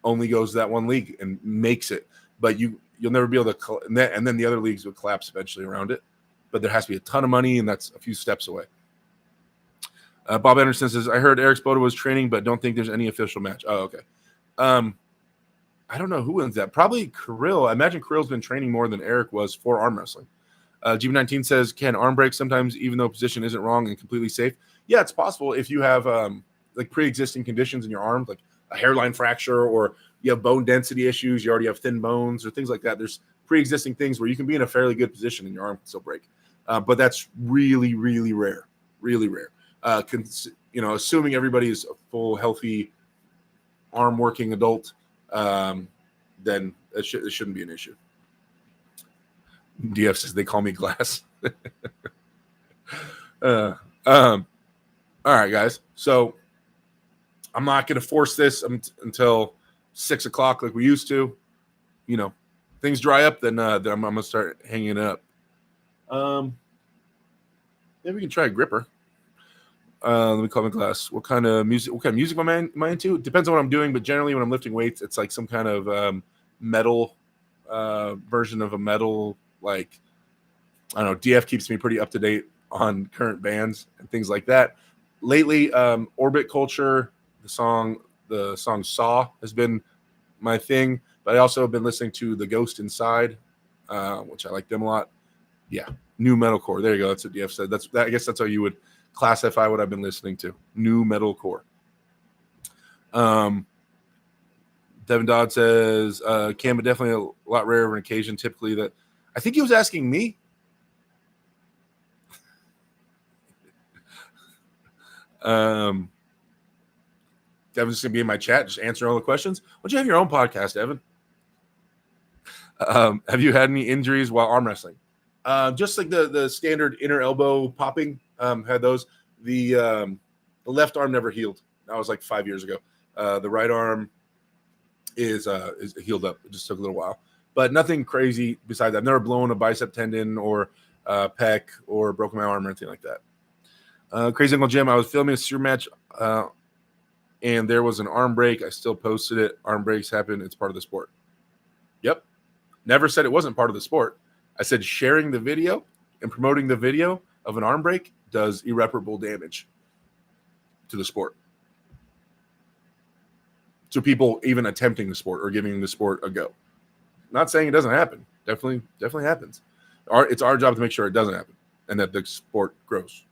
only goes to that one league and makes it. But you'll never be able to, and then the other leagues would collapse eventually around it. But there has to be a ton of money, and that's a few steps away. Bob Anderson says, I heard Eric Spoda was training, but don't think there's any official match. Oh, okay. I don't know who wins that. Probably Kirill. I imagine Kirill's been training more than Eric was for arm wrestling. GB19 says, can arm break sometimes, even though position isn't wrong and completely safe? Yeah, it's possible if you have like pre-existing conditions in your arm, like a hairline fracture, or you have bone density issues, you already have thin bones or things like that. There's pre-existing things where you can be in a fairly good position and your arm can still break. But that's really, really rare. Really rare. Assuming everybody is a full, healthy, arm-working adult, then it shouldn't be an issue. DF says, they call me Glass. All right, guys. So I'm not going to force this until 6 o'clock like we used to. Things dry up, then I'm going to start hanging it up. Maybe we can try a gripper. Let me call my Glass. What kind of music am I into? It depends on what I'm doing, but generally when I'm lifting weights, it's like some kind of metal version of a metal, like, I don't know, DF keeps me pretty up to date on current bands and things like that. Lately, Orbit Culture, the song Saw has been my thing, but I also have been listening to The Ghost Inside, which I like them a lot. Yeah, new metalcore. There you go. That's what DF said. I guess that's how you would classify what I've been listening to. New metalcore. Devin Dodd says, Cam, but definitely a lot rarer of an occasion. Typically that, I think he was asking me. Devin's just going to be in my chat, just answering all the questions. Why don't you have your own podcast, Devin? Have you had any injuries while arm wrestling? Just like the standard inner elbow popping, had those. The left arm never healed. That was like 5 years ago. The right arm is healed up. It just took a little while, but nothing crazy besides that. I've never blown a bicep tendon or pec or broken my arm or anything like that. Crazy Uncle Jim, I was filming a super match and there was an arm break. I still posted it. Arm breaks happen. It's part of the sport. Yep. Never said it wasn't part of the sport. I said sharing the video and promoting the video of an arm break does irreparable damage to the sport. to people even attempting the sport or giving the sport a go. Not saying it doesn't happen. Definitely happens. It's our job to make sure it doesn't happen and that the sport grows.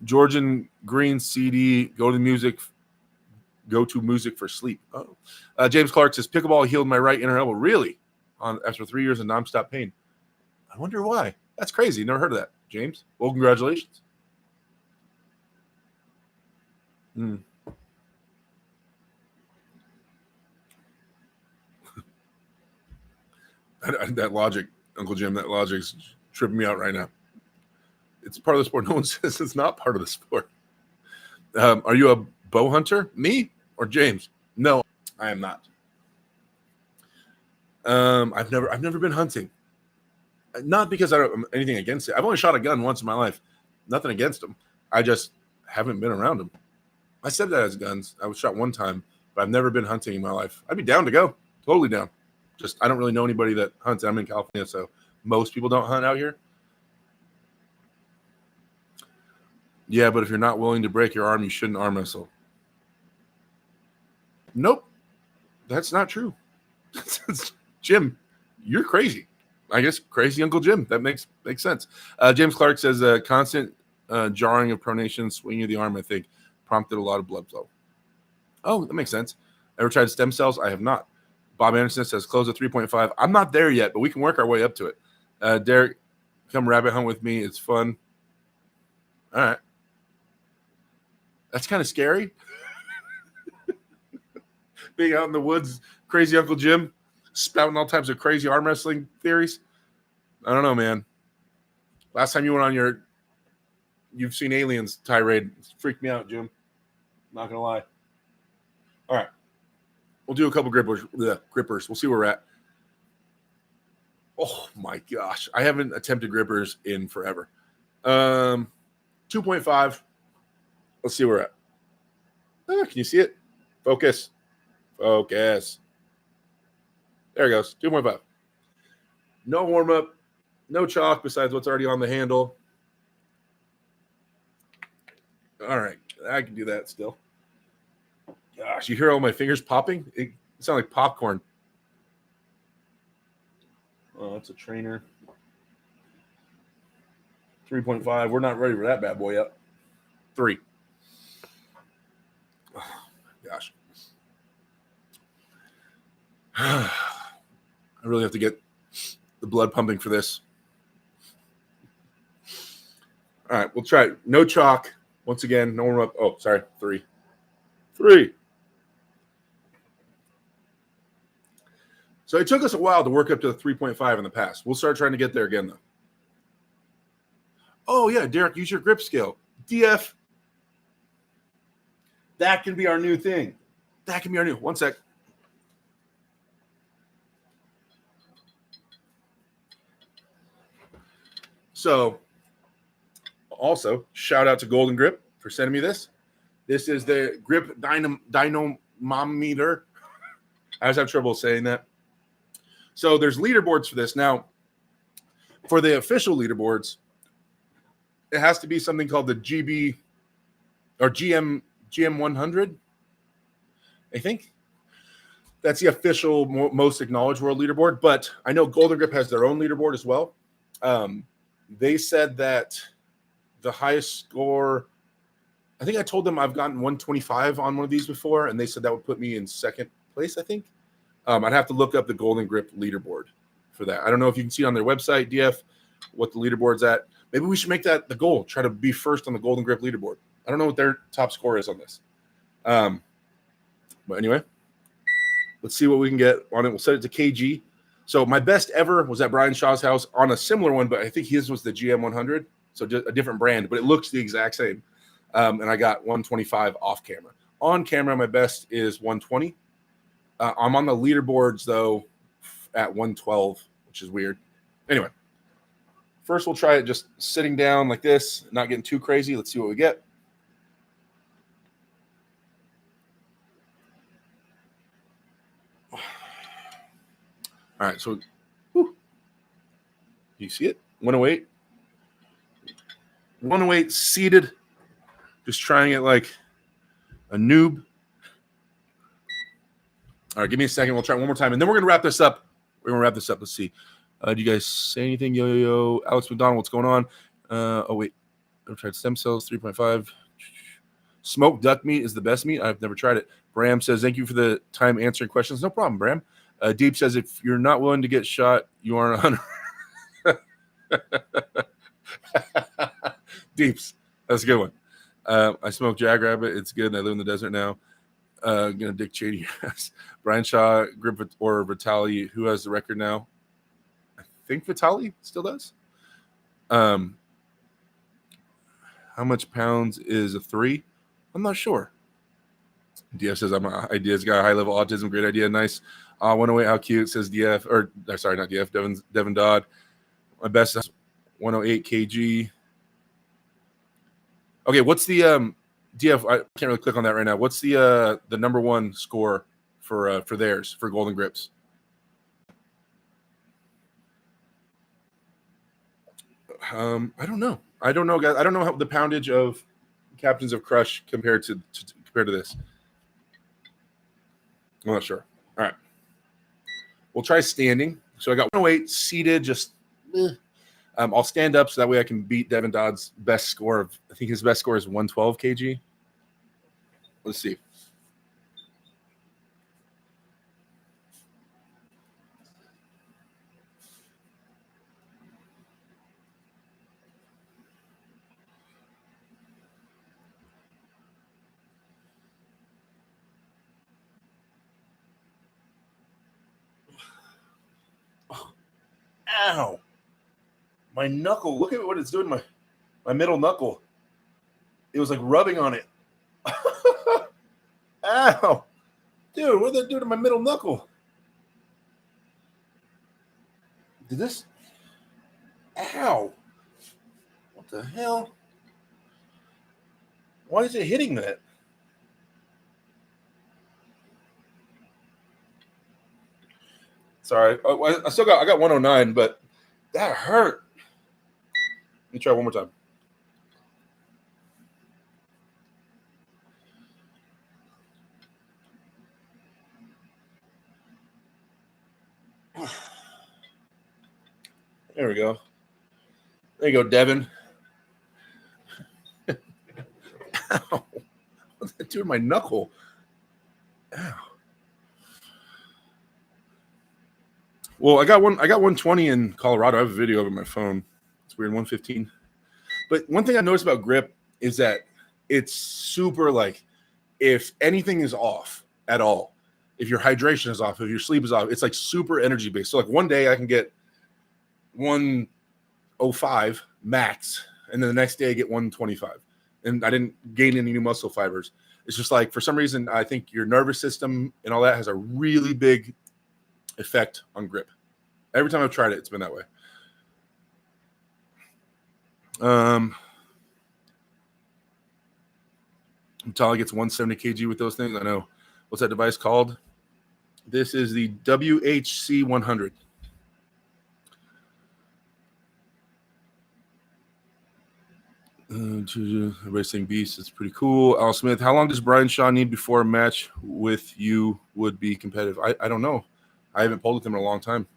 Georgian Green CD, go to music for sleep. James Clark says pickleball healed my right inner elbow. Really? After 3 years of nonstop pain. I wonder why. That's crazy. Never heard of that, James. Well, congratulations. That logic, Uncle Jim, that logic's tripping me out right now. It's part of the sport. No one says it's not part of the sport. Are you a bow hunter? Me or James? No, I am not. I've never been hunting. Not because I don't anything against it. I've only shot a gun once in my life. Nothing against them. I just haven't been around them. My stepdad has guns. I was shot one time, but I've never been hunting in my life. I'd be down to go. Totally down. Just I don't really know anybody that hunts. I'm in California, so most people don't hunt out here. Yeah, but if you're not willing to break your arm, you shouldn't arm wrestle. Nope. That's not true. Jim, you're crazy. I guess crazy Uncle Jim. That makes sense. James Clark says constant jarring of pronation, swinging of the arm, I think, prompted a lot of blood flow. Oh, that makes sense. Ever tried stem cells? I have not. Bob Anderson says close at 3.5. I'm not there yet, but we can work our way up to it. Derek, come rabbit hunt with me. It's fun. All right. That's kind of scary. Being out in the woods, crazy Uncle Jim, spouting all types of crazy arm wrestling theories. I don't know, man. Last time you went on You've Seen Aliens tirade. It freaked me out, Jim. Not going to lie. All right. We'll do a couple grippers. We'll see where we're at. Oh, my gosh. I haven't attempted grippers in forever. 2.5. Let's see where we're at. Can you see it? Focus. There it goes. 2.5. No warm-up. No chalk besides what's already on the handle. All right. I can do that still. Gosh, you hear all my fingers popping? It sounds like popcorn. Oh, that's a trainer. 3.5. We're not ready for that bad boy yet. 3. Oh, gosh. I really have to get the blood pumping for this. All right, we'll try it. No chalk. Once again, no warm up. Oh, sorry. 3. So it took us a while to work up to the 3.5 in the past. We'll start trying to get there again, though. Oh, yeah, Derek, use your grip scale. DF. That can be our new thing. One sec. So, also, shout out to Golden Grip for sending me this. This is the grip dynamometer. I always have trouble saying that. So there's leaderboards for this. Now, for the official leaderboards, it has to be something called the GB or GM 100. I think that's the official most acknowledged world leaderboard. But I know Golden Grip has their own leaderboard as well. They said that the highest score, I think I told them I've gotten 125 on one of these before, and they said that would put me in second place, I think. I'd have to look up the Golden Grip leaderboard for that. I don't know if you can see on their website, DF, what the leaderboard's at. Maybe we should make that the goal, try to be first on the Golden Grip leaderboard. I don't know what their top score is on this. But anyway, let's see what we can get on it. We'll set it to KG. So my best ever was at Brian Shaw's house on a similar one, but I think his was the GM 100, so just a different brand, but it looks the exact same. And I got 125 off camera. On camera, my best is 120. I'm on the leaderboards, though, at 112, which is weird. Anyway, first we'll try it just sitting down like this, not getting too crazy. Let's see what we get. All right, so you see it? 108. 108 seated, just trying it like a noob. All right, give me a second. We'll try one more time, and then we're gonna wrap this up. Let's see. Do you guys say anything? Yo, Alex McDonald, what's going on? Oh wait, I've tried stem cells 3.5. Smoked duck meat is the best meat. I've never tried it. Bram says, thank you for the time answering questions. No problem, Bram. Deep says, if you're not willing to get shot, you aren't a hunter. Deeps, that's a good one. I smoke jackrabbit. It's good. I live in the desert now. Gonna Dick Cheney. Brian Shaw, Grip or Vitali, who has the record now? I think Vitali still does. How much pounds is a 3? I'm not sure. DF says I'm an ideas guy, high level autism, great idea, nice. 108, how cute, says DF, or sorry, not DF, Devin Dodd. My best is 108 kg. Okay, what's the DF? I can't really click on that right now. What's the number one score for theirs for Golden Grips? I don't know. I don't know, guys. I don't know how the poundage of Captains of Crush compared to this. I'm not sure. All right. We'll try standing. So I got 108 seated, just I'll stand up so that way I can beat Devin Dodd's best score of, I think his best score is 112 kg. Let's see. Ow. My knuckle. Look at what it's doing to my middle knuckle. It was like rubbing on it. Ow. Dude, what did that do to my middle knuckle? Did this? Ow. What the hell? Why is it hitting that? Sorry. I got 109, but that hurt. Let me try one more time. There we go. There you go, Devin. Ow. What's that doing to my knuckle? Ow. Well, I got 120 in Colorado. I have a video of it on my phone. It's weird, 115. But one thing I noticed about grip is that it's super like if anything is off at all, if your hydration is off, if your sleep is off, it's like super energy based. So like one day I can get 105 max, and then the next day I get 125. And I didn't gain any new muscle fibers. It's just like for some reason, I think your nervous system and all that has a really big effect on grip. Every time I've tried it, it's been that way. Vitali gets 170 kg with those things. I know. What's that device called? This is the WHC 100. Racing Beast is pretty cool. Al Smith, how long does Brian Shaw need before a match with you would be competitive? I don't know. I haven't pulled with him in a long time.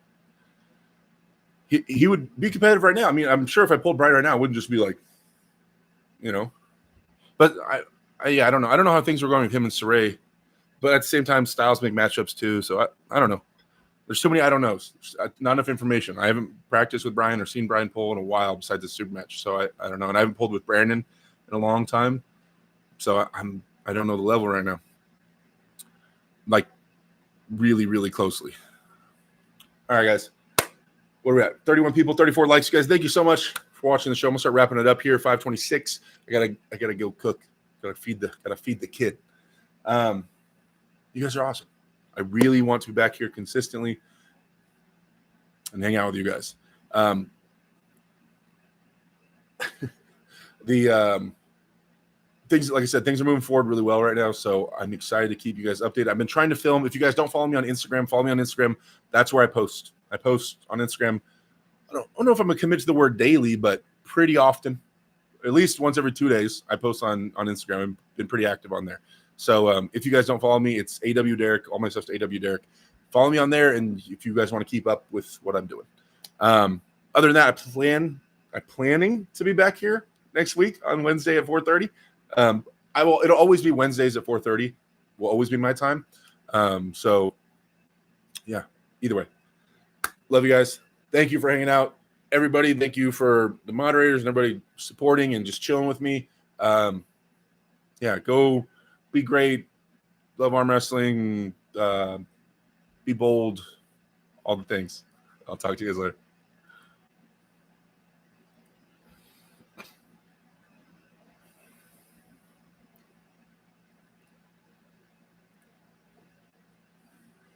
He would be competitive right now. I mean, I'm sure if I pulled Brian right now, it wouldn't just be like, But I don't know. I don't know how things were going with him and Saray. But at the same time, styles make matchups too. So I don't know. There's too many I don't know. Not enough information. I haven't practiced with Brian or seen Brian pull in a while besides the super match. So I don't know. And I haven't pulled with Brandon in a long time. So I don't know the level right now. Like really, really closely. All right, guys. What are we at? 31 people, 34 likes. You guys, thank you so much for watching the show. I'm gonna start wrapping it up here. 5:26. I gotta go cook. Gotta feed the kid. You guys are awesome. I really want to be back here consistently and hang out with you guys. Things, like I said, things are moving forward really well right now, so I'm excited to keep you guys updated. I've been trying to film. If you guys don't follow me on Instagram, follow me on Instagram. That's where I post. I post on Instagram. I don't know if I'm going to commit to the word daily, but pretty often, at least once every 2 days, I post on Instagram. I've been pretty active on there. So if you guys don't follow me, it's AW Derek. All my stuff's AW Derek. Follow me on there, and if you guys want to keep up with what I'm doing. Other than that, I'm planning to be back here next week on Wednesday at 4:30. It'll always be Wednesdays at 4:30. Will always be my time. So yeah, either way. Love you guys. Thank you for hanging out. Everybody, thank you for the moderators and everybody supporting and just chilling with me. Yeah, go be great. Love arm wrestling. Be bold. All the things. I'll talk to you guys later.